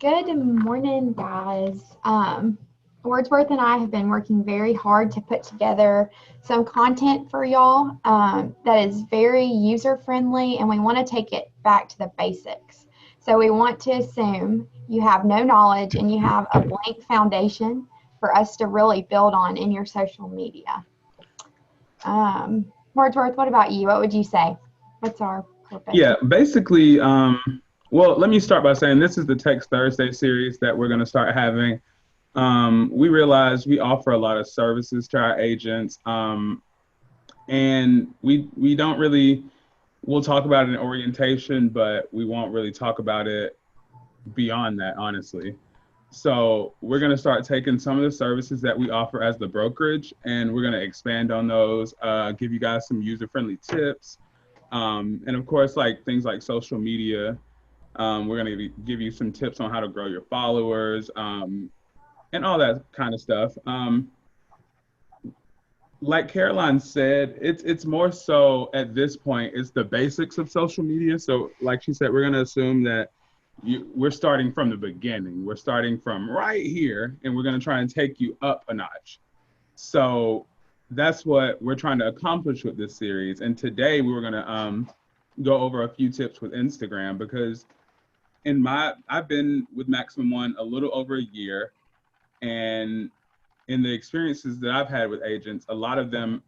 Good morning, guys. Wordsworth and I have been working very hard to put together some content for y'all that is very user friendly, and we want to take it back to the basics. So, we want to assume you have no knowledge and you have a blank foundation for us to really build on in your social media. Wordsworth, what about you? What would you say? What's our purpose? Yeah, basically, well, let me start by saying this is the Text Thursday series that we're going to start having. We realize we offer a lot of services to our agents, and we don't really, we'll talk about it in orientation, but we won't really talk about it beyond that, honestly. So we're going to start taking some of the services that we offer as the brokerage, and we're going to expand on those, give you guys some user-friendly tips. And of course, like things like social media, we're going to give you some tips on how to grow your followers, and all that kind of stuff. Like Caroline said, it's more so at this point, it's the basics of social media. So like she said, we're going to assume that we're starting from the beginning. We're starting from right here, and we're going to try and take you up a notch. So that's what we're trying to accomplish with this series. And today we were going to go over a few tips with Instagram, because I've been with Maximum One a little over a year, and in the experiences that I've had with agents, a lot of them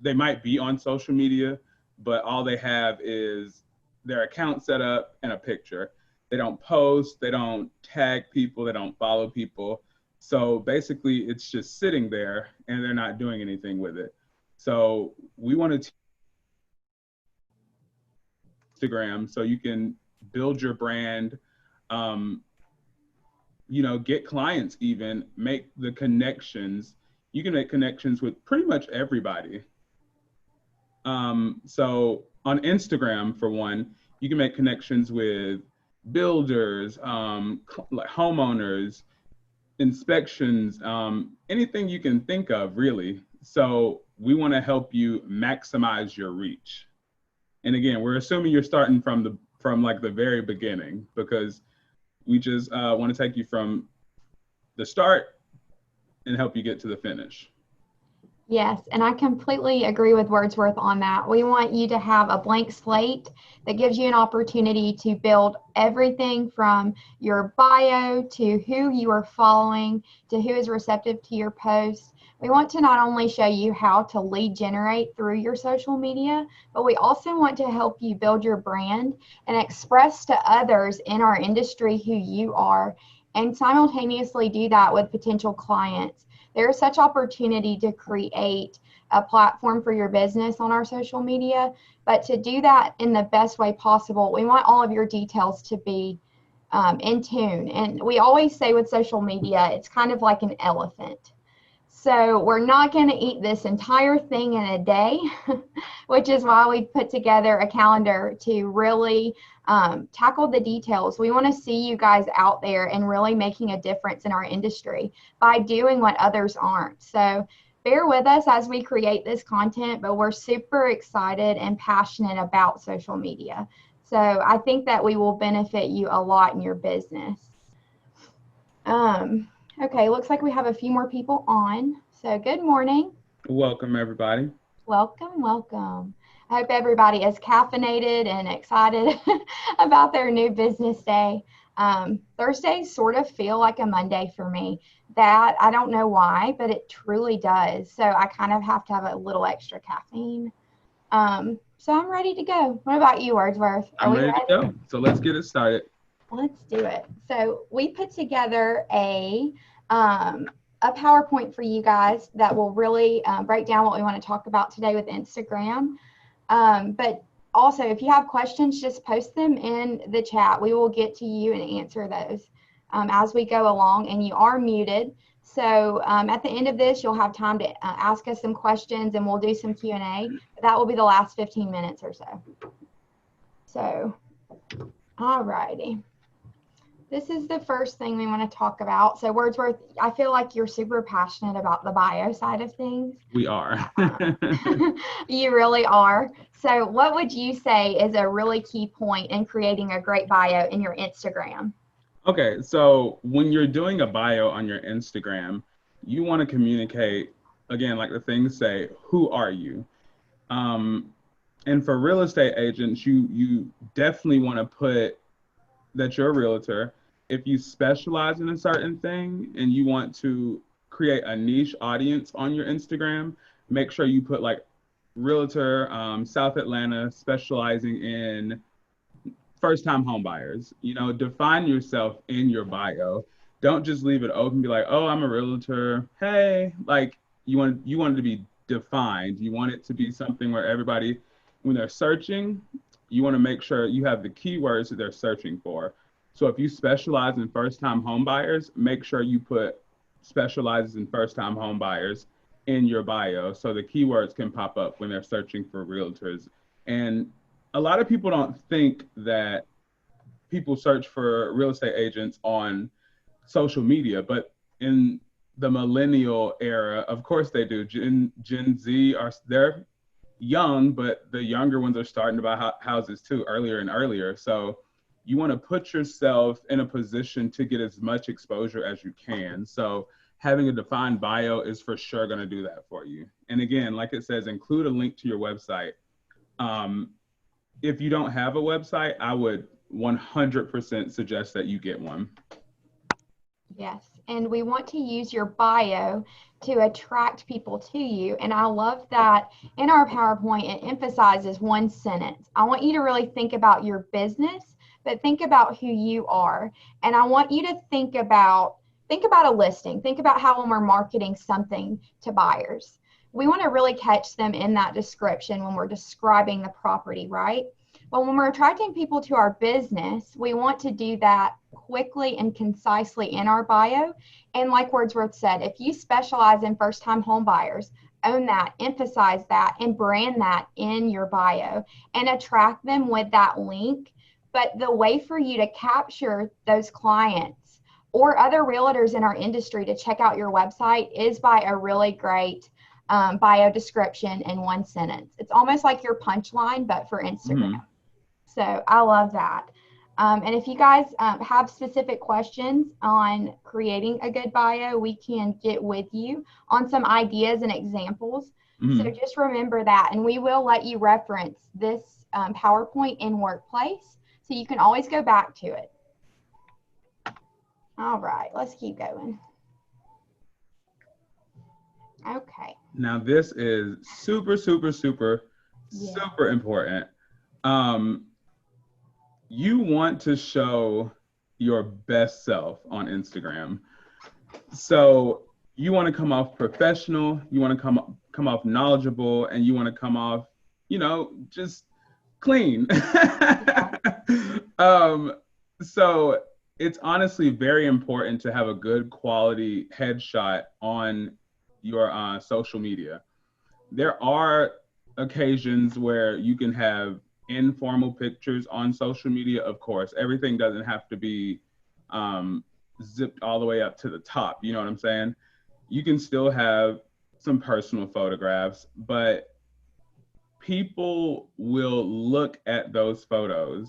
they might be on social media, but all they have is their account set up and a picture. They don't post, they don't tag people, they don't follow people. So basically it's just sitting there and they're not doing anything with it. So we wanted to Instagram so you can build your brand, get clients, even make the connections. You can make connections with pretty much everybody. So on Instagram, for one, you can make connections with builders, like homeowners, inspections, anything you can think of, really. So we want to help you maximize your reach. And again, we're assuming you're starting from like the very beginning, because we just want to take you from the start and help you get to the finish. Yes, and I completely agree with Wordsworth on that. We want you to have a blank slate that gives you an opportunity to build everything from your bio to who you are following to who is receptive to your posts. We want to not only show you how to lead generate through your social media, but we also want to help you build your brand and express to others in our industry who you are, and simultaneously do that with potential clients. There is such opportunity to create a platform for your business on our social media, but to do that in the best way possible, we want all of your details to be in tune. And we always say with social media, it's kind of like an elephant. So we're not going to eat this entire thing in a day, which is why we put together a calendar to really tackle the details. We want to see you guys out there and really making a difference in our industry by doing what others aren't. So bear with us as we create this content, but we're super excited and passionate about social media. So I think that we will benefit you a lot in your business. Okay, looks like we have a few more people on. So good morning. Welcome, everybody. Welcome, welcome. I hope everybody is caffeinated and excited about their new business day. Thursdays sort of feel like a Monday for me. That, I don't know why, but it truly does. So I kind of have to have a little extra caffeine. So I'm ready to go. What about you, Wordsworth? I'm ready to go. So let's get it started. Let's do it. So we put together a PowerPoint for you guys that will really break down what we want to talk about today with Instagram. But also, if you have questions, just post them in the chat. We will get to you and answer those as we go along. And you are muted. So at the end of this, you'll have time to ask us some questions, and we'll do some Q&A. That will be the last 15 minutes or so. So, all righty. This is the first thing we want to talk about. So Wordsworth, I feel like you're super passionate about the bio side of things. We are. You really are. So what would you say is a really key point in creating a great bio in your Instagram? Okay, so when you're doing a bio on your Instagram, you want to communicate, again, like the things say, who are you? Um, and for real estate agents, you definitely want to put that you're a realtor. If you specialize in a certain thing and you want to create a niche audience on your Instagram, make sure you put like realtor, South Atlanta, specializing in first time home buyers. You know, define yourself in your bio. Don't just leave it open, be like, oh, I'm a realtor. Hey, like you want it to be defined. You want it to be something where everybody, when they're searching, you want to make sure you have the keywords that they're searching for. So if you specialize in first time home buyers, make sure you put specializes in first time home buyers in your bio so the keywords can pop up when they're searching for realtors. And a lot of people don't think that people search for real estate agents on social media, but in the millennial era, of course they do. Gen Z are they're young, but the younger ones are starting to buy houses too earlier and earlier. So you want to put yourself in a position to get as much exposure as you can. So having a defined bio is for sure going to do that for you. And again, like it says, include a link to your website. Um, if you don't have a website, I would 100% suggest that you get one. Yes, and we want to use your bio to attract people to you. And I love that in our PowerPoint, it emphasizes one sentence. I want you to really think about your business, but think about who you are. And I want you to think about a listing. Think about how when we're marketing something to buyers, we want to really catch them in that description when we're describing the property, right? But when we're attracting people to our business, we want to do that quickly and concisely in our bio. And like Wordsworth said, if you specialize in first time home buyers, own that, emphasize that, and brand that in your bio and attract them with that link. But the way for you to capture those clients or other realtors in our industry to check out your website is by a really great bio description in one sentence. It's almost like your punchline, but for Instagram. Mm-hmm. So I love that. And if you guys have specific questions on creating a good bio, we can get with you on some ideas and examples. So Mm-hmm. just remember that. And we will let you reference this PowerPoint in Workplace. So you can always go back to it. All right, let's keep going. Okay. Now this is super, super, super, Yeah. super important. Um, you want to show your best self on Instagram. So you want to come off professional, you want to come off knowledgeable, and you want to come off, just clean. Yeah. um, so it's honestly very important to have a good quality headshot on your social media. There are occasions where you can have informal pictures on social media, of course. Everything doesn't have to be zipped all the way up to the top. You know what I'm saying? You can still have some personal photographs, but people will look at those photos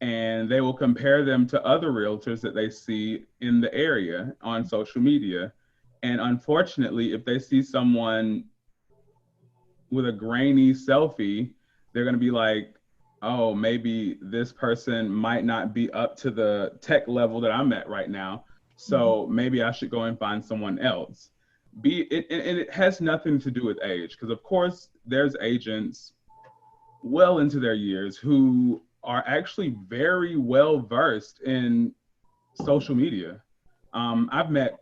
and they will compare them to other realtors that they see in the area on social media. And unfortunately, if they see someone with a grainy selfie, they're going to be like, oh, maybe this person might not be up to the tech level that I'm at right now. So maybe I should go and find someone else. And it has nothing to do with age, because of course there's agents well into their years who are actually very well versed in social media. I've met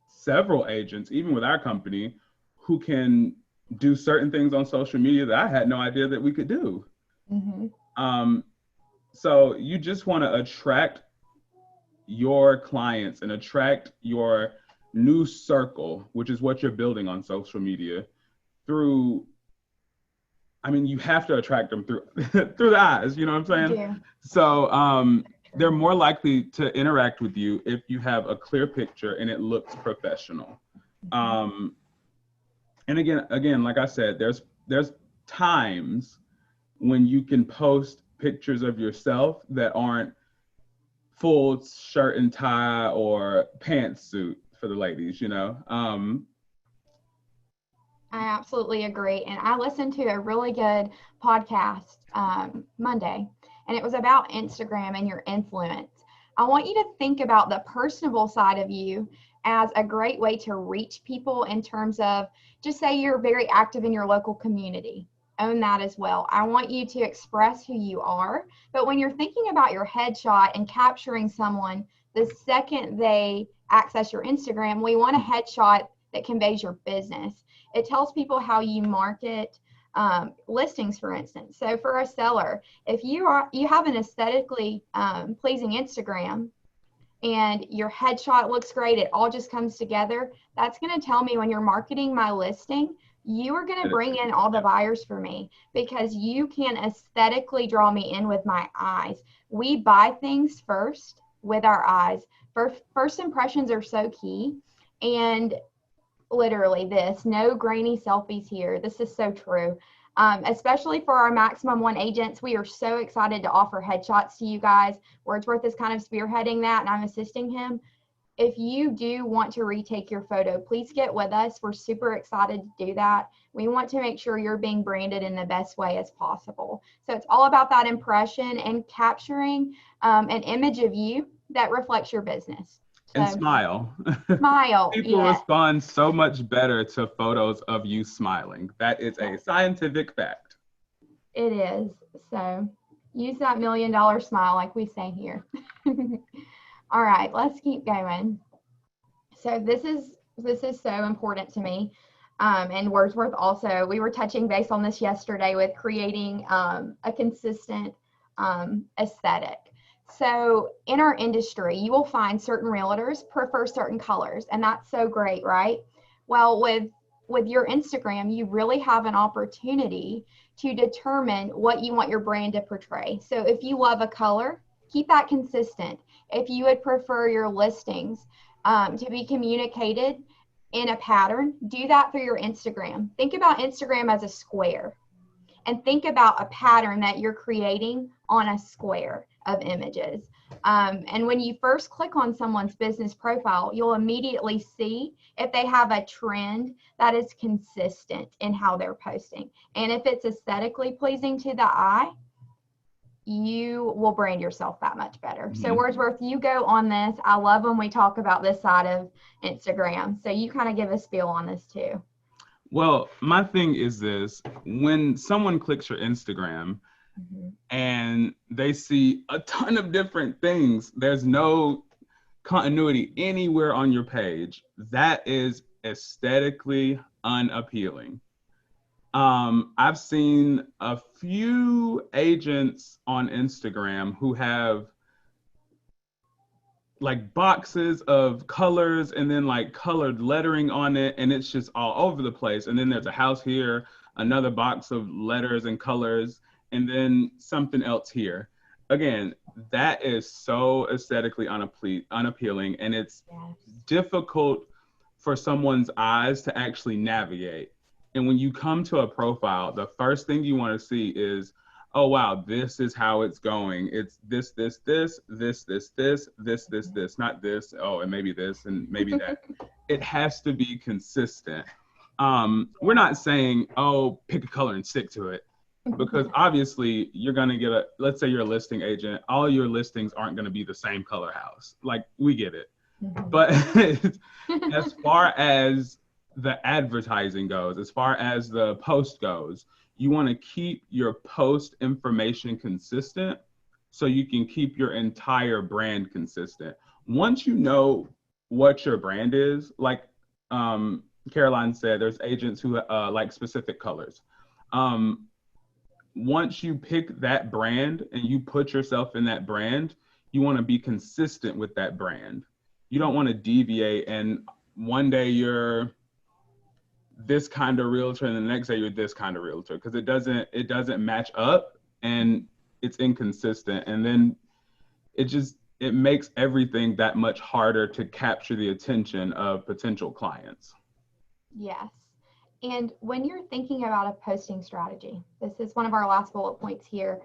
several agents, even with our company, who can do certain things on social media that I had no idea that we could do. Mm-hmm. Um, so you just want to attract your clients and attract your new circle, which is what you're building on social media through. I mean, you have to attract them through through the eyes. You know what I'm saying? Yeah. So they're more likely to interact with you if you have a clear picture and it looks professional. Um, and again, like I said, there's times when you can post pictures of yourself that aren't full shirt and tie or pantsuit for the ladies, you know. I absolutely agree. And I listened to a really good podcast Monday, and it was about Instagram and your influence. I want you to think about the personable side of you as a great way to reach people in terms of, just say you're very active in your local community. Own that as well. I want you to express who you are. But when you're thinking about your headshot and capturing someone the second they access your Instagram, we want a headshot that conveys your business. It tells people how you market listings, for instance. So for a seller, if you have an aesthetically pleasing Instagram and your headshot looks great, it all just comes together, that's going to tell me when you're marketing my listing, you are going to bring in all the buyers for me because you can aesthetically draw me in with my eyes. We buy things first with our eyes. First impressions are so key. And literally this, no grainy selfies here. This is so true. Especially for our maximum one agents, we are so excited to offer headshots to you guys. Wordsworth is kind of spearheading that and I'm assisting him. If you do want to retake your photo, please get with us. We're super excited to do that. We want to make sure you're being branded in the best way as possible. So it's all about that impression and capturing an image of you that reflects your business. So, and smile. Smile. People Yeah, respond so much better to photos of you smiling. That is a scientific fact. it is. So use that $1 million smile like we say here. All right, let's keep going. So this is so important to me. And Wordsworth also, we were touching base on this yesterday with creating a consistent aesthetic. So in our industry, you will find certain realtors prefer certain colors, and that's so great, right? Well, with your Instagram, you really have an opportunity to determine what you want your brand to portray. So if you love a color, keep that consistent. If you would prefer your listings to be communicated in a pattern, do that through your Instagram. Think about Instagram as a square and think about a pattern that you're creating on a square of images. And when you first click on someone's business profile, you'll immediately see if they have a trend that is consistent in how they're posting. And if it's aesthetically pleasing to the eye, you will brand yourself that much better. So Wordsworth, you go on this. I love when we talk about this side of Instagram. So you kind of give a spiel on this too. Well, my thing is this: when someone clicks your Instagram and they see a ton of different things, there's no continuity anywhere on your page, that is aesthetically unappealing. I've seen a few agents on Instagram who have like boxes of colors and then like colored lettering on it, and it's just all over the place. And then there's a house here, another box of letters and colors, and then something else here. Again, that is so aesthetically unappealing, and it's difficult for someone's eyes to actually navigate. And when you come to a profile, the first thing you want to see is, oh wow, this is how it's going. It's this, not this. Oh, and maybe this, and maybe that. It has to be consistent. We're not saying, oh, pick a color and stick to it, because obviously you're gonna get let's say you're a listing agent, all your listings aren't gonna be the same color house. Like, we get it. But as far as the advertising goes, as far as the post goes, you want to keep your post information consistent so you can keep your entire brand consistent. Once you know what your brand is, like Caroline said, there's agents who like specific colors. Once you pick that brand and you put yourself in that brand, you want to be consistent with that brand. You don't want to deviate, and one day you're this kind of realtor and the next day you're this kind of realtor, because it doesn't match up and it's inconsistent. And then it makes everything that much harder to capture the attention of potential clients. Yes. And when you're thinking about a posting strategy, this is one of our last bullet points here.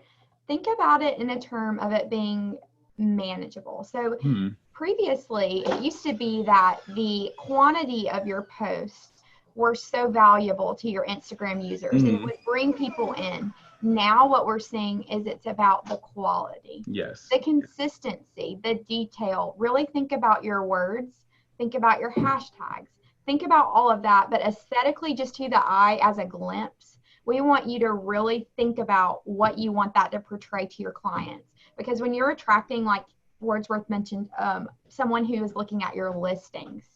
Think about it in a term of it being manageable. So Hmm. previously, it used to be that the quantity of your posts were so valuable to your Instagram users and it Hmm. would bring people in. Now, what we're seeing is it's about the quality, Yes. the consistency, the detail. Really think about your words, think about your hashtags, think about all of that, but aesthetically, just to the eye as a glimpse. We want you to really think about what you want that to portray to your clients. Because when you're attracting, like Wordsworth mentioned, someone who is looking at your listings,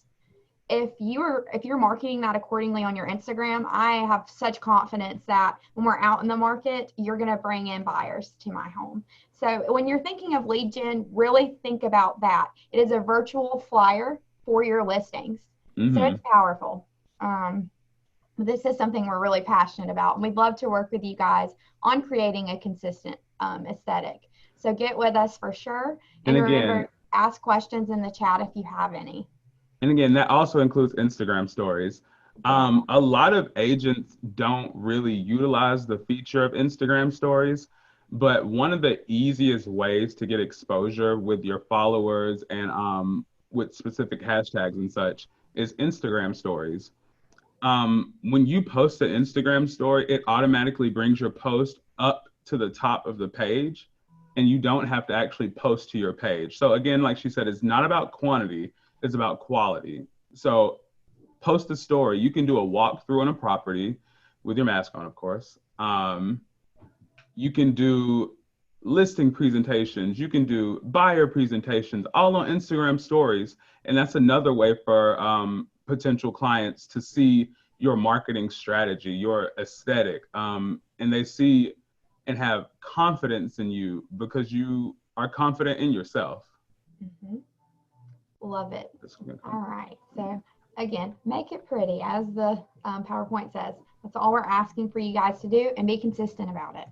if you're marketing that accordingly on your Instagram, I have such confidence that when we're out in the market, you're going to bring in buyers to my home. So when you're thinking of lead gen, really think about that. It is a virtual flyer for your listings. So Hmm. it's powerful. This is something we're really passionate about, and we'd love to work with you guys on creating a consistent aesthetic. So get with us for sure. And And again, remember, ask questions in the chat if you have any. that also includes Instagram stories. Yeah. A lot of agents don't really utilize the feature of Instagram stories, but one of the easiest ways to get exposure with your followers and with specific hashtags and such is Instagram stories. When you post an Instagram story, it automatically brings your post up to the top of the page, and you don't have to actually post to your page. So again, like she said, it's not about quantity, it's about quality. So post a story. You can do a walkthrough on a property with your mask on, of course. You can do listing presentations. You can do buyer presentations, all on Instagram stories. And that's another way for potential clients to see your marketing strategy, your aesthetic. And they see and have confidence in you because you are confident in yourself. Mm-hmm. Love it. That's gonna All come. right. So again, make it pretty, as the PowerPoint says. That's all we're asking for you guys to do, and be consistent about it.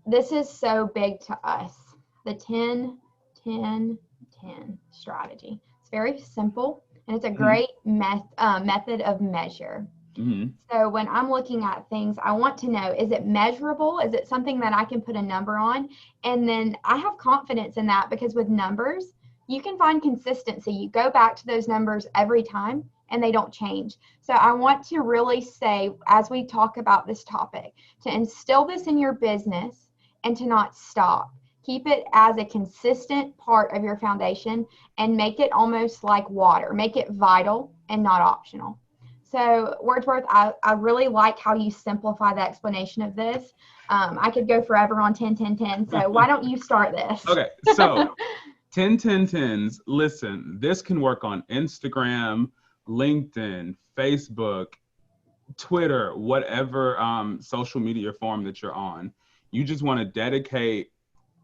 This is so big to us. The 10, 10, 10 strategy. It's very simple, and it's a Mhm. great method of measure. Mhm. So when I'm looking at things, I want to know, is it measurable? Is it something that I can put a number on? And then I have confidence in that because with numbers, you can find consistency. You go back to those numbers every time and they don't change. So I want to really say, as we talk about this topic, to instill this in your business and to not stop. Keep it as a consistent part of your foundation and make it almost like water. Make it vital and not optional. So Wordsworth, I really like how you simplify the explanation of this. I could go forever on 10, 10, 10. So why don't you start this? Okay, so 10, 10, 10s. Listen, this can work on Instagram, LinkedIn, Facebook, Twitter, whatever social media form that you're on. You just want to dedicate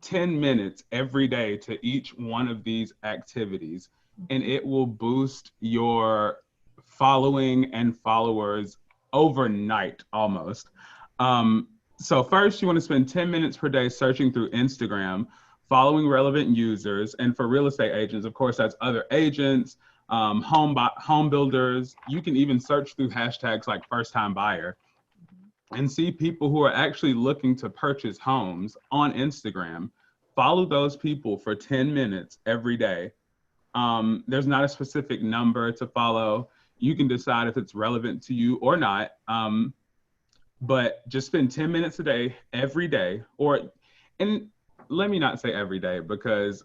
10 minutes every day to each one of these activities, and it will boost your following and followers overnight almost. Um, so, first, you want to spend 10 minutes per day searching through Instagram, following relevant users. And for real estate agents, of course, that's other agents, home builders. You can even search through hashtags like first time buyer and see people who are actually looking to purchase homes on Instagram. Follow those people for 10 minutes every day. There's not a specific number to follow. You can decide if it's relevant to you or not. But just spend 10 minutes a day, every day, and let me not say every day because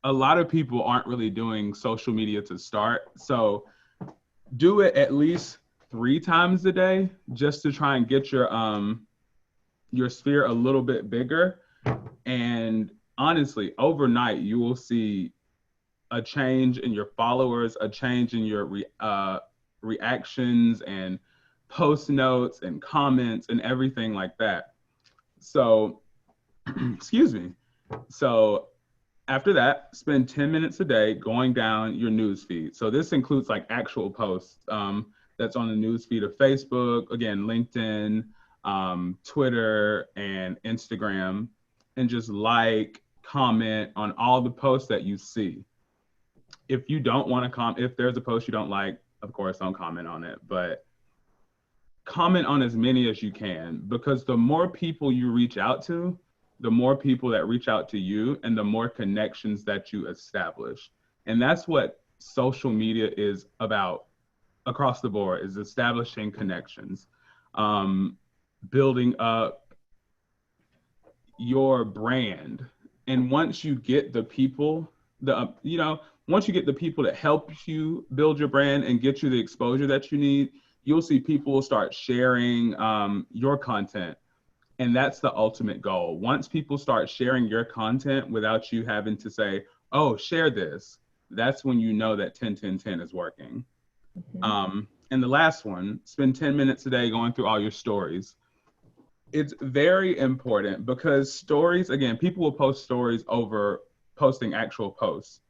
a lot of people aren't really doing social media to start. So do it at least 3 times a day just to try and get your sphere a little bit bigger. And honestly, overnight, you will see a change in your followers, a change in your reactions and post notes and comments and everything like that. So, excuse me. So, after that, spend 10 minutes a day going down your news feed. So, this includes like actual posts that's on the news feed of Facebook, again, LinkedIn, Twitter, and Instagram, and just like, comment on all the posts that you see. If you don't want to comment, if there's a post you don't like, of course, don't comment on it. But comment on as many as you can because the more people you reach out to, the more people that reach out to you and the more connections that you establish. And that's what social media is about across the board, is establishing connections, um, building up your brand. And once you get the people, once you get the people that help you build your brand and get you the exposure that you need, you'll see people start sharing your content. And that's the ultimate goal. Once people start sharing your content without you having to say, oh, share this, that's when you know that 10-10-10 is working. And the last one, spend 10 minutes a day going through all your stories. It's very important because stories, again, people will post stories over posting actual posts.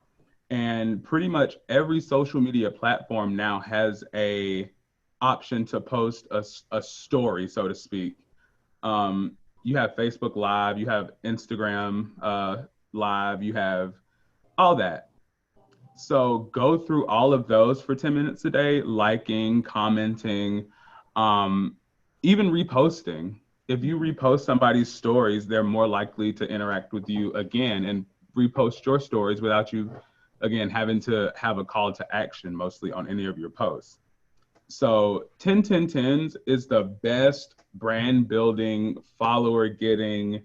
And pretty much every social media platform now has a option to post a story, so to speak. You have Facebook Live, you have Instagram Live, you have all that. So go through all of those for 10 minutes a day, liking, commenting, even reposting. If you repost somebody's stories, they're more likely to interact with you again and repost your stories without you, again, having to have a call to action mostly on any of your posts. So 10-10-10s is the best brand building, follower getting,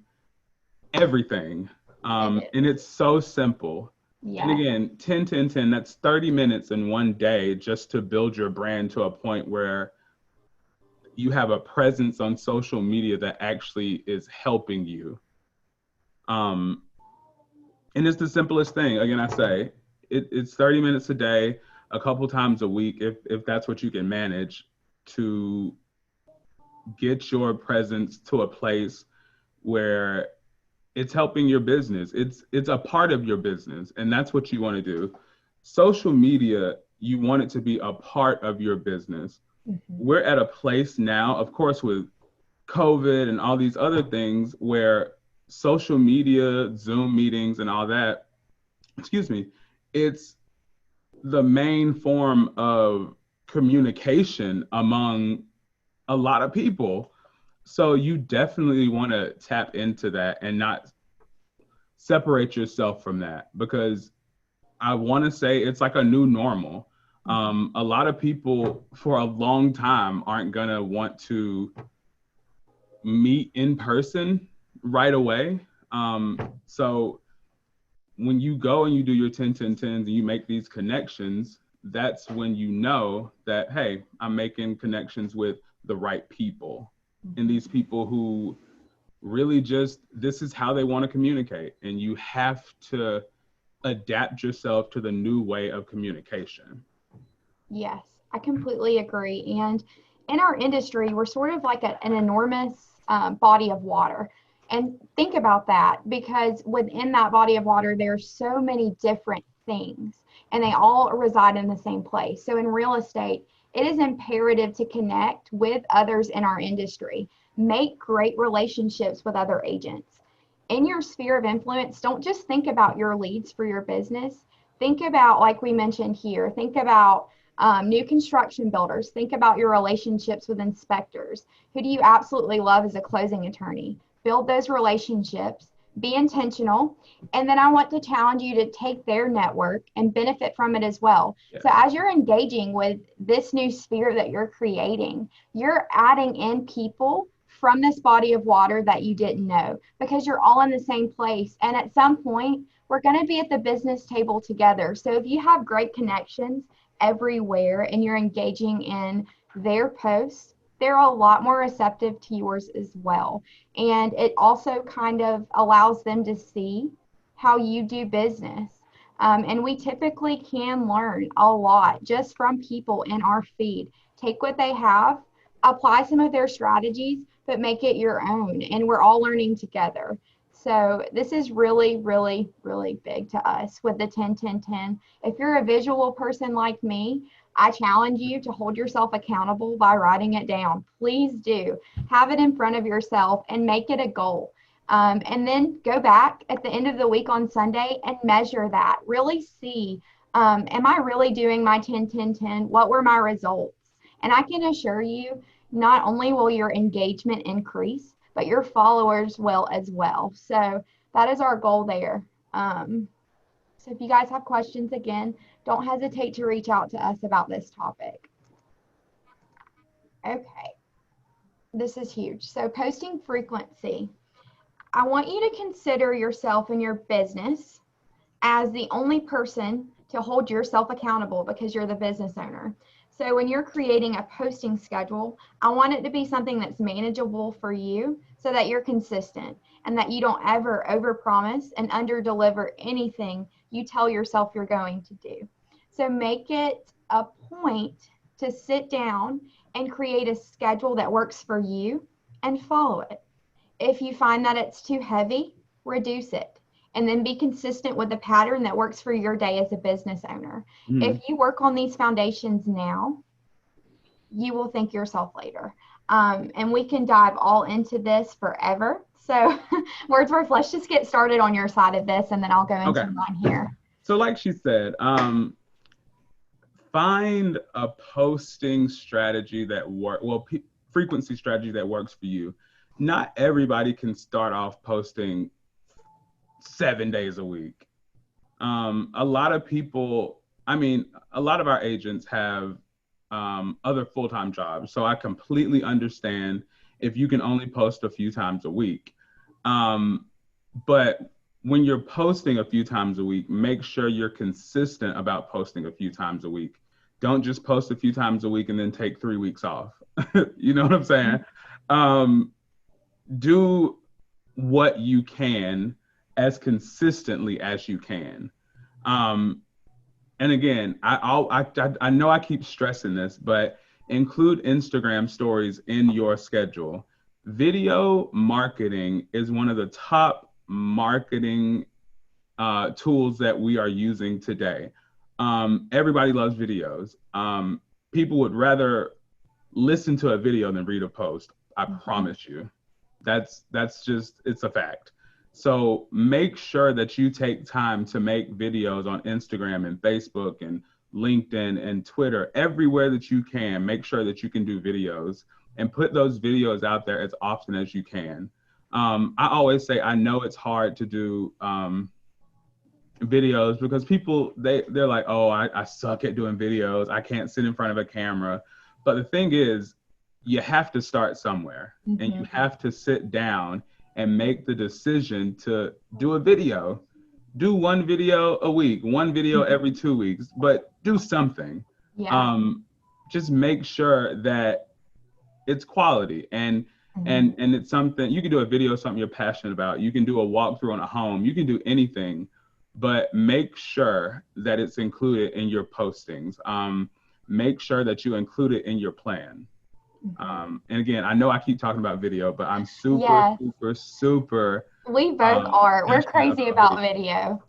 everything. And it's so simple. Yeah. And again, 10-10-10, that's 30 minutes in one day just to build your brand to a point where you have a presence on social media that actually is helping you. And it's the simplest thing. Again, I say it's 30 minutes a day, a couple times a week, if that's what you can manage, to get your presence to a place where it's helping your business. It's a part of your business, and that's what you want to do. Social media, you want it to be a part of your business. We're at a place now, of course, with COVID and all these other things, where social media, Zoom meetings and all that, it's the main form of communication among a lot of people. So you definitely want to tap into that and not separate yourself from that, because I want to say it's like a new normal. A lot of people for a long time aren't going to want to meet in person right away. So when you go and you do your 10-10-10s and you make these connections, that's when you know that, hey, I'm making connections with the right people. And these people who really just, this is how they want to communicate. And you have to adapt yourself to the new way of communication. Yes, I completely agree. And in our industry, we're sort of like an enormous body of water. And think about that, because within that body of water, there are so many different things, and they all reside in the same place. So in real estate, it is imperative to connect with others in our industry, make great relationships with other agents. In your sphere of influence, don't just think about your leads for your business. Think about, like we mentioned here, think about new construction builders. Think about your relationships with inspectors. Who do you absolutely love as a closing attorney? Build those relationships, be intentional, and then I want to challenge you to take their network and benefit from it as well. Yeah. So as you're engaging with this new sphere that you're creating, you're adding in people from this body of water that you didn't know, because you're all in the same place. And at some point, we're going to be at the business table together. So if you have great connections everywhere and you're engaging in their posts, they're a lot more receptive to yours as well. And it also kind of allows them to see how you do business. And we typically can learn a lot just from people in our feed. Take what they have, apply some of their strategies, but make it your own. And we're all learning together. So this is really, really, really big to us with the 10-10-10. If you're a visual person like me, I challenge you to hold yourself accountable by writing it down. Please do. Have it in front of yourself and make it a goal. And then go back at the end of the week on Sunday and measure that. Really see, am I really doing my 10-10-10? What were my results? And I can assure you, not only will your engagement increase, but your followers will as well. So that is our goal there. So if you guys have questions, again, don't hesitate to reach out to us about this topic. Okay, this is huge. So posting frequency. I want you to consider yourself and your business as the only person to hold yourself accountable because you're the business owner. So when you're creating a posting schedule, I want it to be something that's manageable for you so that you're consistent and that you don't ever overpromise and underdeliver anything you tell yourself you're going to do. So make it a point to sit down and create a schedule that works for you and follow it. If you find that it's too heavy, reduce it. And then be consistent with the pattern that works for your day as a business owner. Mm-hmm. If you work on these foundations now, you will thank yourself later. And we can dive all into this forever. So Wordsworth, let's just get started on your side of this, and then I'll go into mine here. So like she said, find a posting strategy that frequency strategy that works for you. Not everybody can start off posting 7 days a week. A lot of people, a lot of our agents have other full-time jobs. So I completely understand if you can only post a few times a week. But when you're posting a few times a week, make sure you're consistent about posting a few times a week. Don't just post a few times a week and then take 3 weeks off. You know what I'm saying? Do what you can as consistently as you can. And again, I know I keep stressing this, but include Instagram stories in your schedule. Video marketing is one of the top marketing tools that we are using today. Everybody loves videos. People would rather listen to a video than read a post. I promise you. That's just, it's a fact. So make sure that you take time to make videos on Instagram and Facebook and LinkedIn and Twitter, everywhere that you can. Make sure that you can do videos and put those videos out there as often as you can. I always say, I know it's hard to do videos because people, they're like, oh, I suck at doing videos. I can't sit in front of a camera. But the thing is, you have to start somewhere, and you have to sit down and make the decision to do a video. Do one video a week, one video every 2 weeks, but do something. Yeah. Just make sure that it's quality and it's something you can do. A video, something you're passionate about. You can do a walkthrough on a home. You can do anything, but make sure that it's included in your postings. Make sure that you include it in your plan. And again, I know I keep talking about video, but I'm super. We both are. We're crazy about video.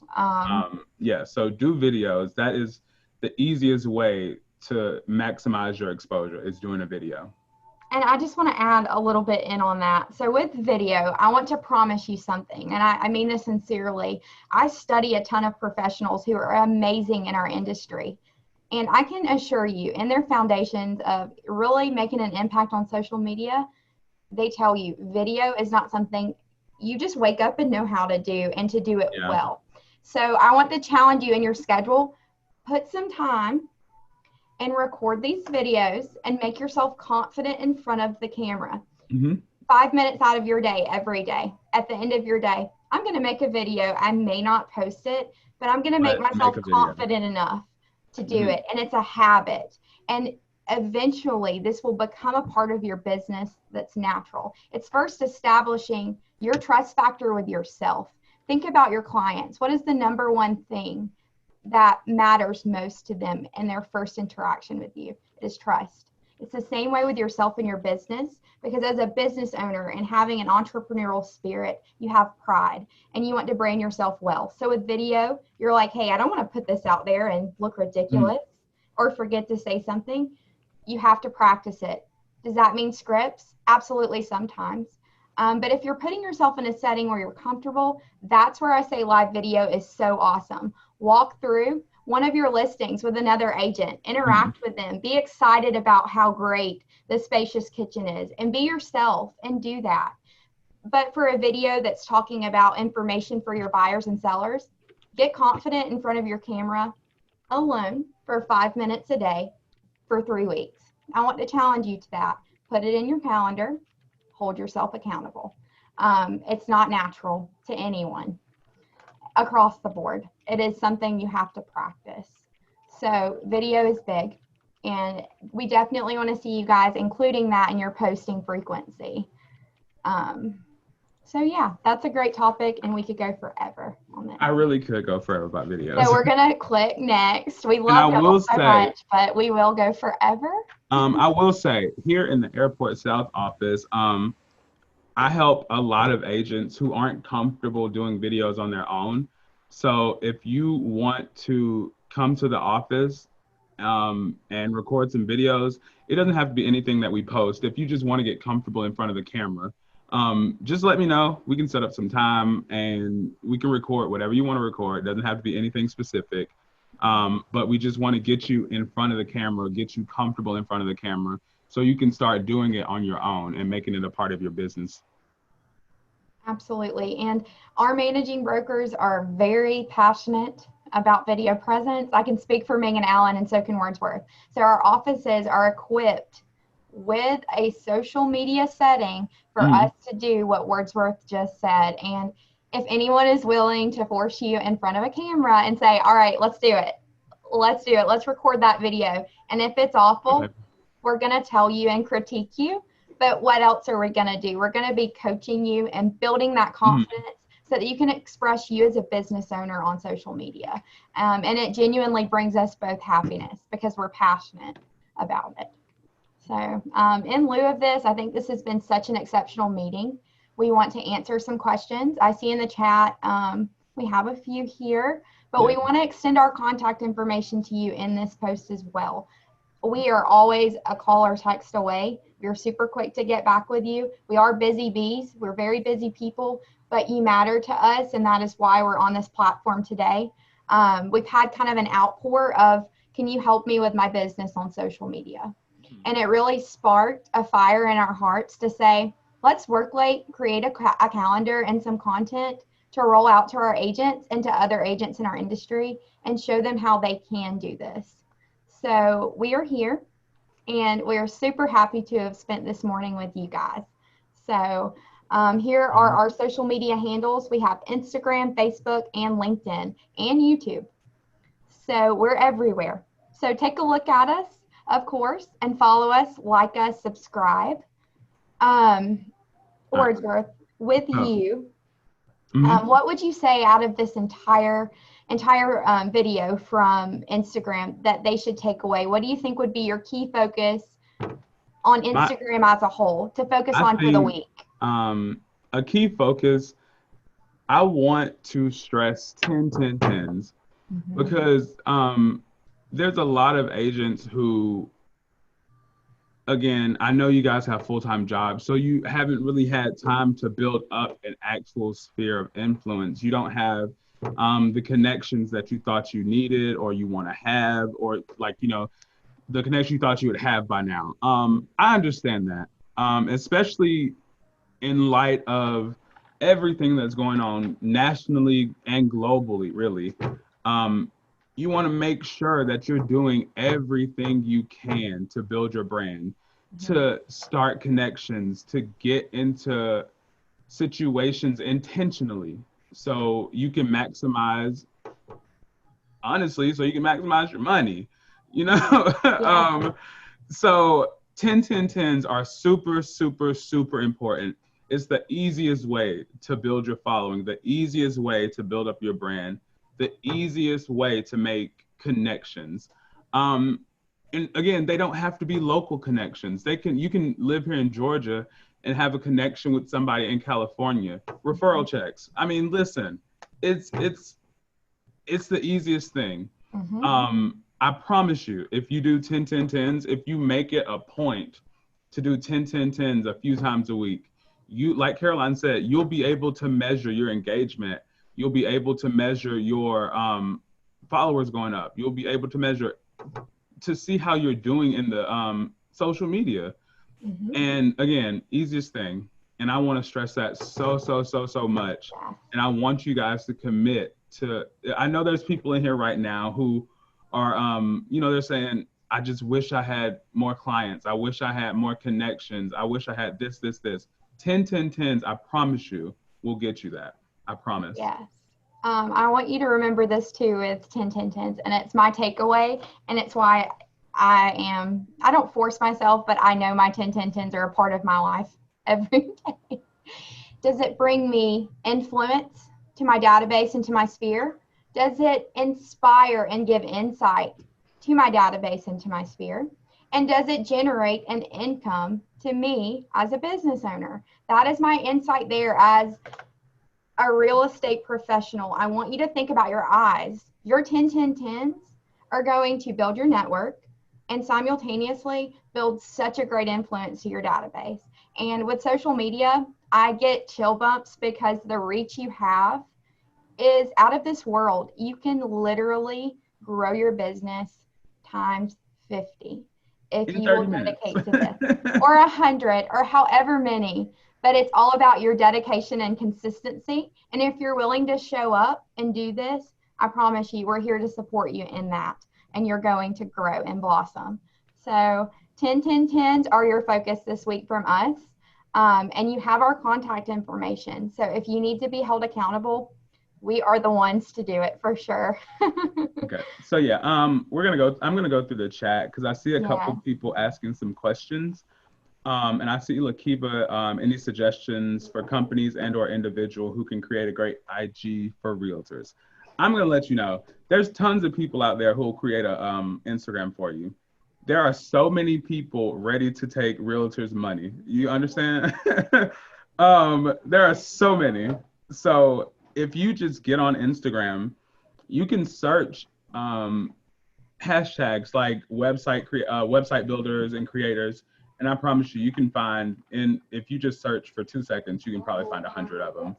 So do videos. That is the easiest way to maximize your exposure, is doing a video. And I just want to add a little bit in on that. So with video, I want to promise you something, and I mean this sincerely. I study a ton of professionals who are amazing in our industry. And I can assure you, in their foundations of really making an impact on social media, they tell you video is not something you just wake up and know how to do, and to do it well. So I want to challenge you in your schedule. Put some time and record these videos and make yourself confident in front of the camera. 5 minutes out of your day, every day. At the end of your day, I'm going to make a video. I may not post it, but I'm going to make myself confident enough to do it. And it's a habit. And eventually this will become a part of your business that's natural. It's first establishing your trust factor with yourself. Think about your clients. What is the number one thing that matters most to them in their first interaction with you? It is trust. It's the same way with yourself and your business, because as a business owner and having an entrepreneurial spirit, you have pride and you want to brand yourself well. So with video, you're like, hey, I don't want to put this out there and look ridiculous or forget to say something. You have to practice it. Does that mean scripts? Absolutely, sometimes. But if you're putting yourself in a setting where you're comfortable, that's where I say live video is so awesome. Walk through one of your listings with another agent, interact with them, be excited about how great the spacious kitchen is, and be yourself and do that. But for a video that's talking about information for your buyers and sellers, get confident in front of your camera alone for 5 minutes a day for 3 weeks. I want to challenge you to that. Put it in your calendar, hold yourself accountable. It's not natural to anyone across the board. It is something you have to practice. So video is big, and we definitely want to see you guys including that in your posting frequency. So yeah, that's a great topic, and we could go forever on that. I really could go forever about videos. So we're gonna click next. We And love I y'all will so say- much, but we will go forever. I will say, here in the Airport South office, I help a lot of agents who aren't comfortable doing videos on their own. So if you want to come to the office and record some videos, it doesn't have to be anything that we post. If you just want to get comfortable in front of the camera, just let me know. We can set up some time and we can record whatever you want to record. It doesn't have to be anything specific. But we just want to get you in front of the camera, get you comfortable in front of the camera so you can start doing it on your own and making it a part of your business. Absolutely. And our managing brokers are very passionate about video presence. I can speak for Megan Allen, and so can Wordsworth. So our offices are equipped with a social media setting for us to do what Wordsworth just said. And if anyone is willing to force you in front of a camera and say, all right, let's do it. Let's do it. Let's record that video. And if it's awful, we're going to tell you and critique you. But what else are we going to do? We're going to be coaching you and building that confidence so that you can express you as a business owner on social media. And it genuinely brings us both happiness because we're passionate about it. So in lieu of this, I think this has been such an exceptional meeting. We want to answer some questions. I see in the chat we have a few here, but we want to extend our contact information to you in this post as well. We are always a call or text away. We're super quick to get back with you. We are busy bees. We're very busy people, but you matter to us, and that is why we're on this platform today. We've had kind of an outpour of, can you help me with my business on social media? And it really sparked a fire in our hearts to say, let's work late, create a calendar and some content to roll out to our agents and to other agents in our industry and show them how they can do this. So we are here, and we're super happy to have spent this morning with you guys. So here are our social media handles. We have Instagram, Facebook, and LinkedIn, and YouTube. So we're everywhere. So take a look at us, of course, and follow us, like us, subscribe. Wordsworth, with you, what would you say out of this entire video from Instagram that they should take away? What do you think would be your key focus on Instagram as a whole to focus on for the week? A key focus, I want to stress 10-10-10s because there's a lot of agents who, again, I know you guys have full-time jobs, so you haven't really had time to build up an actual sphere of influence. You don't have the connections that you thought you needed or you want to have, or like, you know, the connection you thought you would have by now. I understand that, especially in light of everything that's going on nationally and globally, really. You want to make sure that you're doing everything you can to build your brand, to start connections, to get into situations intentionally so you can maximize, honestly, so you can maximize your money, you know? So 10-10-10s are super, super, super important. It's the easiest way to build your following, the easiest way to build up your brand, the easiest way to make connections. And again, they don't have to be local connections. You can live here in Georgia and have a connection with somebody in California. Referral checks. I mean, listen, it's the easiest thing. I promise you, if you do 10-10-10s, if you make it a point to do 10-10-10s a few times a week, you, like Caroline said, you'll be able to measure your engagement. You'll be able to measure your followers going up. You'll be able to measure to see how you're doing in the social media. And again, easiest thing. And I want to stress that so much. Yeah. And I want you guys to commit to, I know there's people in here right now who are, they're saying, I just wish I had more clients. I wish I had more connections. I wish I had this. 10, 10, 10s, I promise you, will get you that. I promise. Yes. I want you to remember this too with 10, 10, 10s, and it's my takeaway, and it's why I don't force myself, but I know my 10, 10, 10s are a part of my life every day. Does it bring me influence to my database and to my sphere? Does it inspire and give insight to my database and to my sphere? And does it generate an income to me as a business owner? That is my insight there as a real estate professional. I want you to think about your eyes. Your 10, 10, 10s are going to build your network and simultaneously build such a great influence to your database. And with social media, I get chill bumps because the reach you have is out of this world. You can literally grow your business times 50 if In you will 30 minutes. dedicate to this, or 100, or however many. But it's all about your dedication and consistency. And if you're willing to show up and do this, I promise you, we're here to support you in that. And you're going to grow and blossom. So 10, 10, 10s are your focus this week from us. And you have our contact information. So if you need to be held accountable, we are the ones to do it for sure. Okay. So yeah, I'm gonna go through the chat because I see a couple Yeah. people asking some questions. And I see Lakiba, any suggestions for companies and or individual who can create a great IG for realtors? I'm gonna let you know. There's tons of people out there who will create a Instagram for you. There are so many people ready to take realtors' money. You understand? There are so many. So if you just get on Instagram, you can search hashtags like website builders and creators. And I promise you, you can find, if you just search for 2 seconds, you can probably find 100 of them.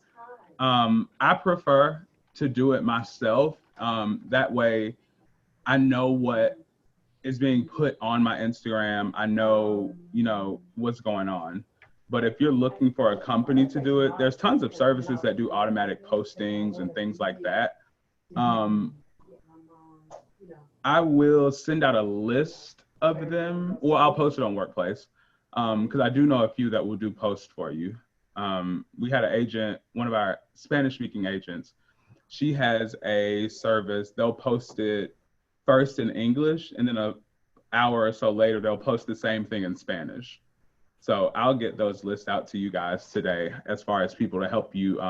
I prefer to do it myself. That way I know what is being put on my Instagram. I know, what's going on. But if you're looking for a company to do it, there's tons of services that do automatic postings and things like that. I will send out a list of them. Well, I'll post it on Workplace because I do know a few that will do posts for you. We had an agent, one of our Spanish-speaking agents. She has a service. They'll post it first in English, and then an hour or so later, they'll post the same thing in Spanish. So I'll get those lists out to you guys today as far as people to help you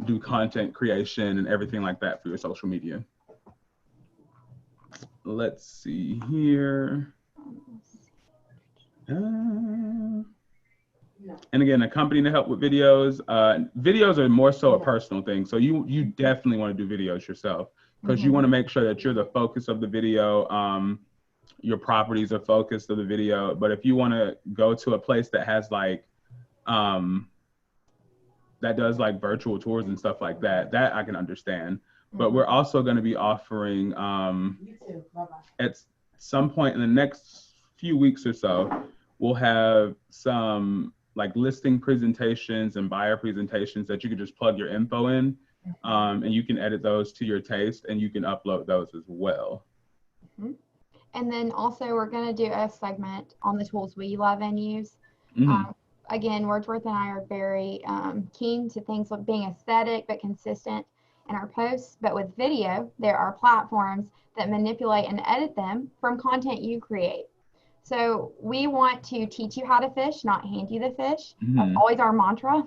do content creation and everything like that for your social media. Let's see here. And again, a company to help with videos. Videos are more so a personal thing. So you definitely want to do videos yourself because you want to make sure that you're the focus of the video. Your properties are focused of the video. But if you want to go to a place that has like, that does like virtual tours and stuff like that, that I can understand. But we're also going to be offering at some point in the next few weeks or so, we'll have some like listing presentations and buyer presentations that you can just plug your info in, and you can edit those to your taste and you can upload those as well. And then also we're going to do a segment on the tools we love and use. Again, Wordsworth and I are very keen to things like being aesthetic but consistent in our posts. But with video, there are platforms that manipulate and edit them from content you create. So we want to teach you how to fish, not hand you the fish. That's always our mantra.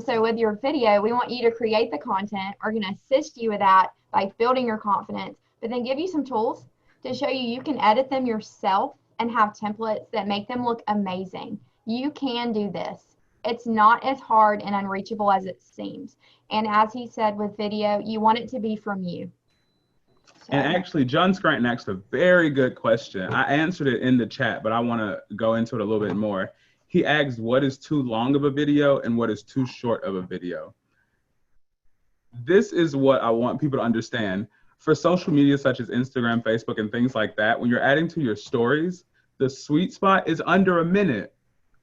So with your video, we want you to create the content. We're going to assist you with that by building your confidence, but then give you some tools to show you can edit them yourself and have templates that make them look amazing. You can do this. It's not as hard and unreachable as it seems. And as he said with video, you want it to be from you. So. And actually, John Scranton asked a very good question. I answered it in the chat, but I want to go into it a little bit more. He asked, what is too long of a video and what is too short of a video? This is what I want people to understand. For social media such as Instagram, Facebook, and things like that, when you're adding to your stories, the sweet spot is under a minute.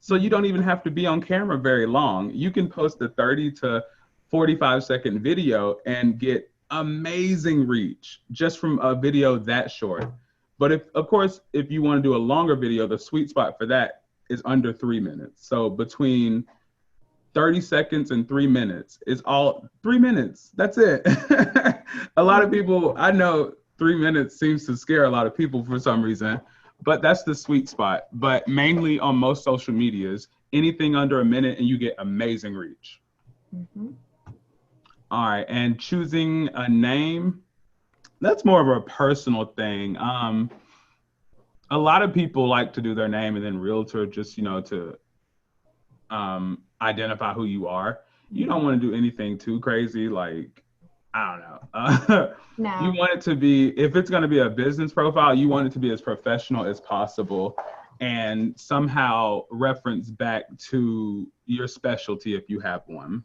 So you don't even have to be on camera very long. You can post a 30 to 45-second video and get amazing reach just from a video that short. But if, of course, if you want to do a longer video, the sweet spot for that is under 3 minutes. So between 30 seconds and 3 minutes is all 3 minutes. That's it. A lot of people, I know 3 minutes seems to scare a lot of people for some reason, but that's the sweet spot. But mainly on most social medias, anything under a minute and you get amazing reach. Mm-hmm. All right, and choosing a name, that's more of a personal thing. A lot of people like to do their name and then realtor just, to identify who you are. You don't want to do anything too crazy, like, I don't know. No. You want it to be, if it's going to be a business profile, you want it to be as professional as possible and somehow reference back to your specialty if you have one.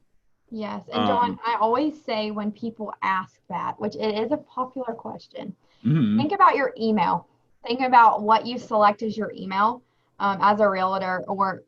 Yes. And John, I always say when people ask that, which it is a popular question, think about your email. Think about what you select as your email as a realtor or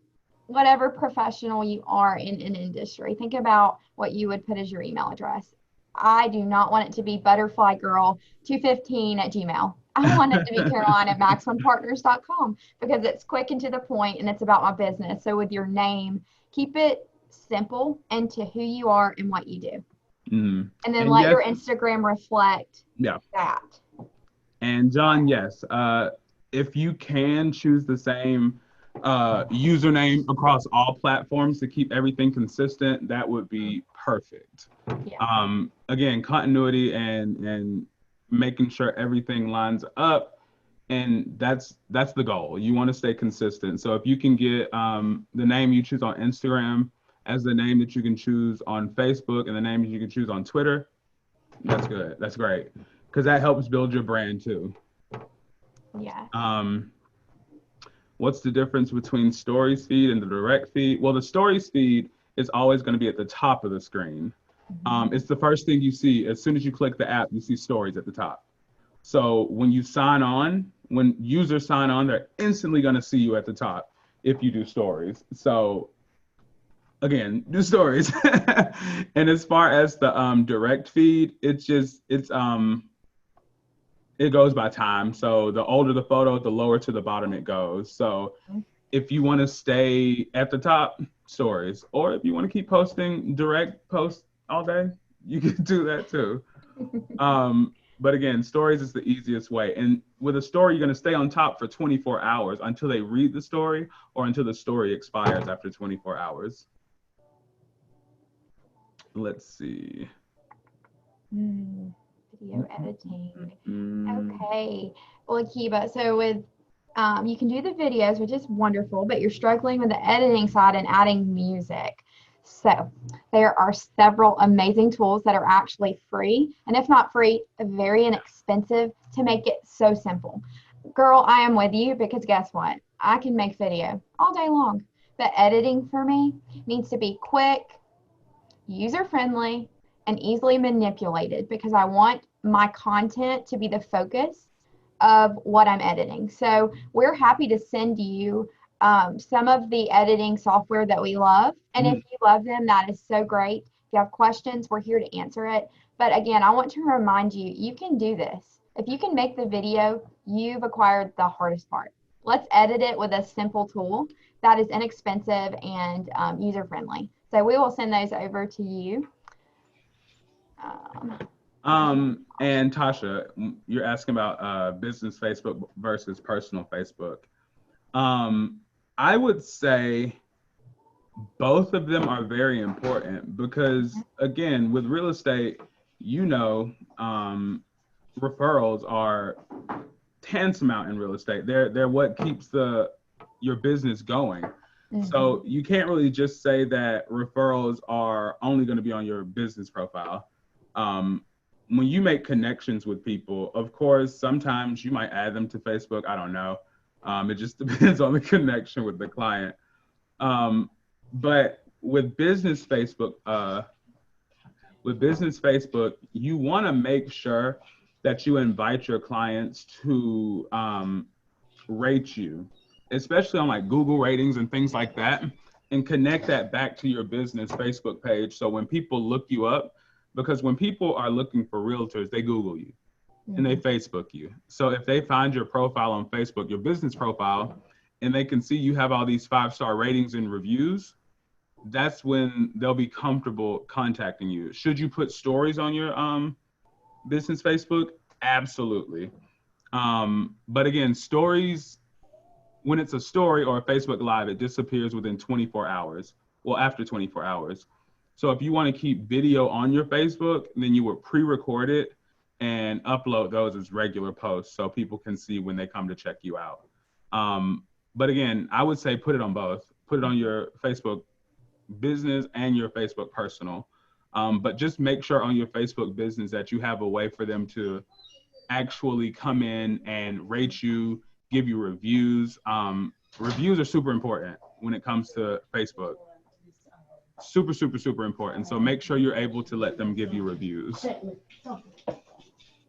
whatever professional you are in an industry. Think about what you would put as your email address. I do not want it to be butterflygirl215@gmail. I want it to be Caroline@MaxOnePartners.com because it's quick and to the point and it's about my business. So with your name, keep it simple and to who you are and what you do. And then let your Instagram reflect that. And John, yes, if you can choose the same username across all platforms to keep everything consistent, that would be perfect. Yeah. Again, continuity and making sure everything lines up, and that's the goal. You want to stay consistent. So if you can get the name you choose on Instagram as the name that you can choose on Facebook and the name you can choose on Twitter, that's good. That's great because that helps build your brand too. Yeah. What's the difference between stories feed and the direct feed? Well, the stories feed is always going to be at the top of the screen. It's the first thing you see. As soon as you click the app, you see stories at the top. So when you sign on, when users sign on, they're instantly going to see you at the top if you do stories. So again, do stories. And as far as the direct feed, it goes by time. So the older the photo, the lower to the bottom it goes. So if you want to stay at the top, stories. Or if you want to keep posting direct posts all day, you can do that too. But again, stories is the easiest way. And with a story, you're going to stay on top for 24 hours until they read the story or until the story expires after 24 hours. Let's see. Video editing. Okay. Well, Akiba, so with you can do the videos, which is wonderful, but you're struggling with the editing side and adding music. So there are several amazing tools that are actually free, and if not free, very inexpensive to make it so simple. Girl, I am with you because guess what? I can make video all day long, but editing for me needs to be quick, user-friendly, and easily manipulated because I want my content to be the focus of what I'm editing. So we're happy to send you some of the editing software that we love. And if you love them, that is so great. If you have questions, we're here to answer it. But again, I want to remind you, you can do this. If you can make the video, you've acquired the hardest part. Let's edit it with a simple tool that is inexpensive and user-friendly. So we will send those over to you. And Tasha, you're asking about business Facebook versus personal Facebook. I would say both of them are very important because, again, with real estate, referrals are tantamount in real estate. They're what keeps your business going. So you can't really just say that referrals are only going to be on your business profile. When you make connections with people, of course, sometimes you might add them to Facebook. I don't know. It just depends on the connection with the client. But with business Facebook, you want to make sure that you invite your clients to rate you especially on like Google ratings and things like that, and connect that back to your business Facebook page. So when people look you up, because when people are looking for realtors, they Google you and they Facebook you. So if they find your profile on Facebook, your business profile, and they can see you have all these 5-star ratings and reviews, that's when they'll be comfortable contacting you. Should you put stories on your business Facebook? Absolutely. But again, stories, when it's a story or a Facebook Live, it disappears within 24 hours. Well, after 24 hours. So if you want to keep video on your Facebook, then you would pre-record it and upload those as regular posts so people can see when they come to check you out. But again, I would say put it on both. Put it on your Facebook business and your Facebook personal. But just make sure on your Facebook business that you have a way for them to actually come in and rate you, give you reviews. Reviews are super important when it comes to Facebook. Super, super, super important. So make sure you're able to let them give you reviews.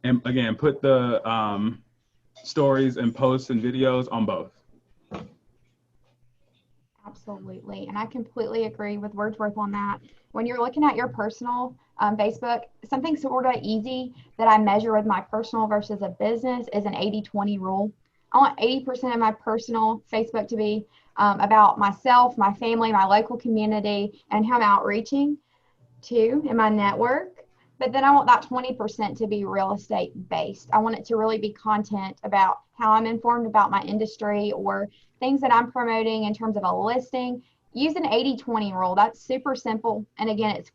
And again, put the stories and posts and videos on both. Absolutely. And I completely agree with Wordsworth on that. When you're looking at your personal Facebook, something sort of easy that I measure with my personal versus a business is an 80-20 rule. I want 80% of my personal Facebook to be about myself, my family, my local community, and how I'm outreaching to in my network. But then I want that 20% to be real estate based. I want it to really be content about how I'm informed about my industry or things that I'm promoting in terms of a listing. Use an 80-20 rule. That's super simple. And again, it's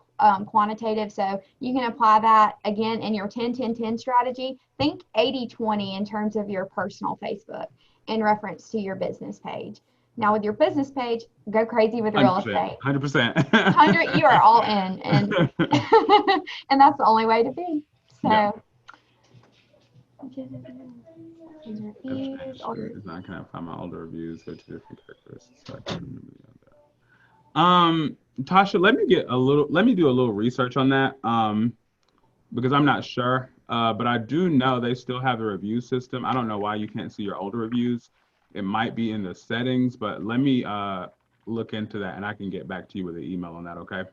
quantitative. So you can apply that again in your 10-10-10 strategy. Think 80-20 in terms of your personal Facebook in reference to your business page. Now with your business page, go crazy with real estate. 100%. 100, you are all in, and and that's the only way to be. So. Yeah. It's not gonna find my older reviews. Go to different characteristics. So Tasha, let me do a little research on that. Because I'm not sure. But I do know they still have a review system. I don't know why you can't see your older reviews. It might be in the settings, but let me look into that and I can get back to you with an email on that, okay?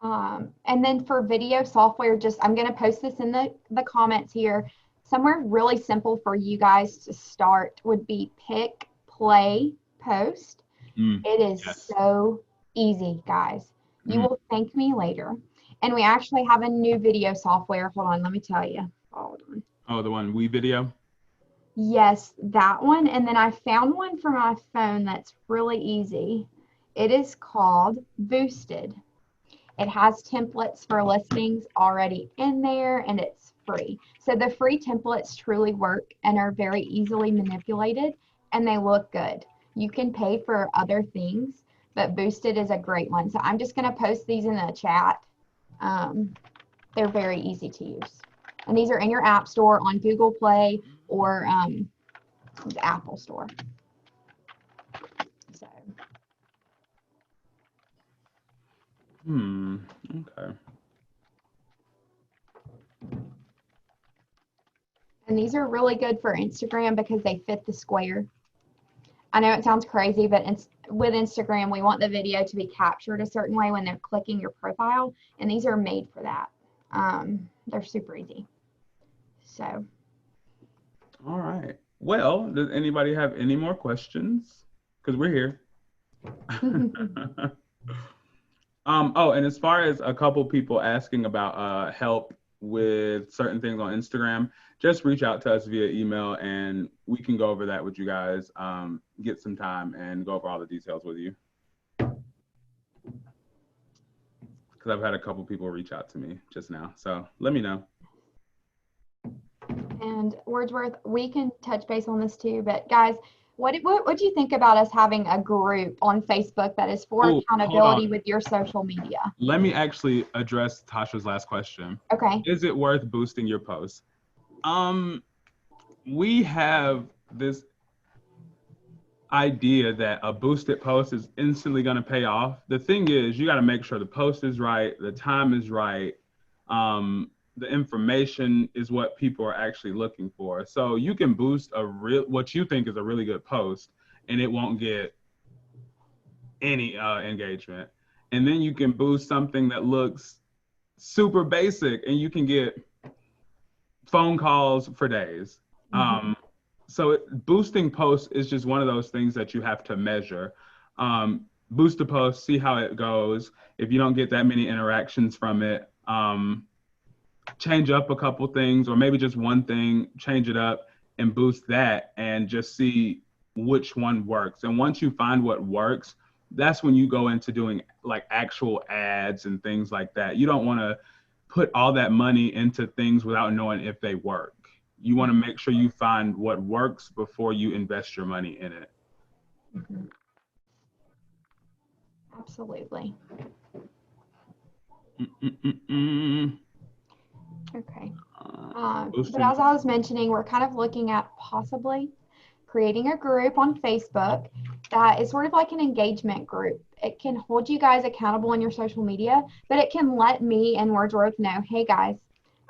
And then for video software, I'm going to post this in the comments here. Somewhere really simple for you guys to start would be pick, play, post. It is so easy, guys. You will thank me later. And we actually have a new video software. Hold on, let me tell you. Hold on. Oh, the one WeVideo? Yes, that one. And then I found one for my phone that's really easy. It is called Boosted. It has templates for listings already in there, and it's free. So the free templates truly work and are very easily manipulated, and they look good. You can pay for other things, but Boosted is a great one. So I'm just going to post these in the chat. They're very easy to use. And these are in your app store on Google Play or the Apple Store. So. Okay. And these are really good for Instagram because they fit the square. I know it sounds crazy, but with Instagram, we want the video to be captured a certain way when they're clicking your profile, and these are made for that. They're super easy. So. All right. Well, does anybody have any more questions? Because we're here. Oh, and as far as a couple people asking about help with certain things on Instagram, just reach out to us via email and we can go over that with you guys, get some time and go over all the details with you. Because I've had a couple people reach out to me just now, so let me know. And Wordsworth, we can touch base on this too, but guys, what do you think about us having a group on Facebook that is for accountability with your social media? Let me actually address Tasha's last question. Okay. Is it worth boosting your posts? We have this idea that a boosted post is instantly going to pay off. The thing is, you got to make sure the post is right, the time is right, the information is what people are actually looking for. So you can boost what you think is a really good post, and it won't get any engagement. And then you can boost something that looks super basic and you can get phone calls for days. So boosting posts is just one of those things that you have to measure. Boost a post, see how it goes. If you don't get that many interactions from it, change up a couple things, or maybe just one thing, change it up and boost that and just see which one works. And once you find what works, that's when you go into doing like actual ads and things like that. You don't want to put all that money into things without knowing if they work. You want to make sure you find what works before you invest your money in it. Absolutely. Okay. But as I was mentioning, we're kind of looking at possibly creating a group on Facebook that is sort of like an engagement group. It can hold you guys accountable in your social media, but it can let me and Wordsworth know, hey guys,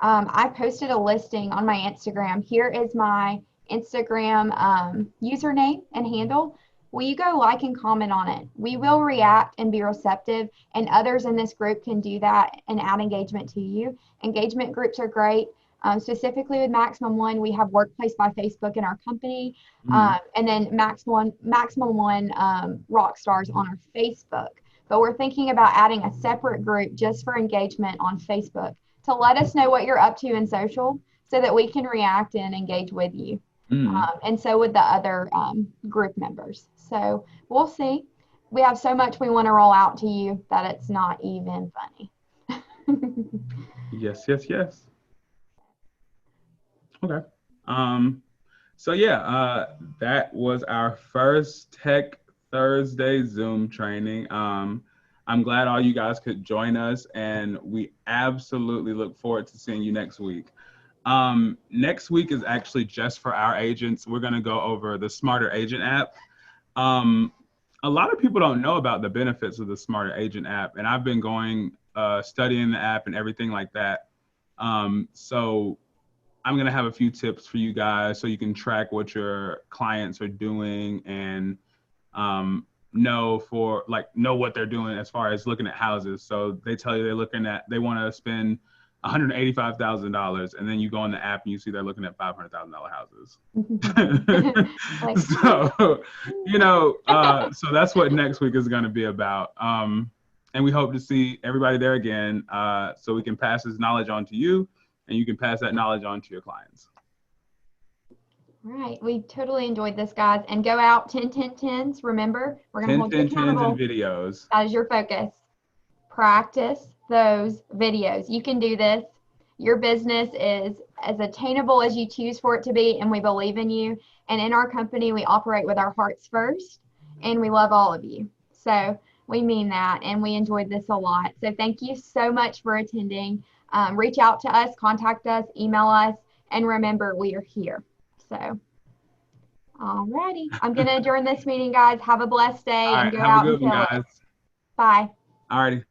I posted a listing on my Instagram. Here is my Instagram username and handle. Will you go like and comment on it? We will react and be receptive, and others in this group can do that and add engagement to you. Engagement groups are great. Specifically with Maximum One, we have Workplace by Facebook in our company, and then Maximum One Rock Stars on our Facebook. But we're thinking about adding a separate group just for engagement on Facebook to let us know what you're up to in social so that we can react and engage with you. And so with the other group members. So we'll see. We have so much we want to roll out to you that it's not even funny. Yes. Okay. So yeah, that was our first Tech Thursday Zoom training. I'm glad all you guys could join us, and we absolutely look forward to seeing you next week. Next week is actually just for our agents. We're going to go over the Smarter Agent app. A lot of people don't know about the benefits of the Smarter Agent app, and I've been going studying the app and everything like that. So I'm going to have a few tips for you guys so you can track what your clients are doing and know what they're doing as far as looking at houses. So they tell you they want to spend $185,000, and then you go on the app and you see they're looking at $500,000 houses. So that's what next week is going to be about. And we hope to see everybody there again, so we can pass this knowledge on to you, and you can pass that knowledge on to your clients. All right. We totally enjoyed this, guys. And go out 10, 10, 10s. Remember, we're going to hold you accountable. 10 videos. That is your focus. Practice those videos. You can do this. Your business is as attainable as you choose for it to be, and we believe in you. And in our company, we operate with our hearts first, and we love all of you. So we mean that, and we enjoyed this a lot. So thank you so much for attending. Reach out to us, contact us, email us, and remember, we are here. So, alrighty. I'm going to adjourn this meeting, guys. Have a blessed day and go out and kill it. Bye. Alrighty.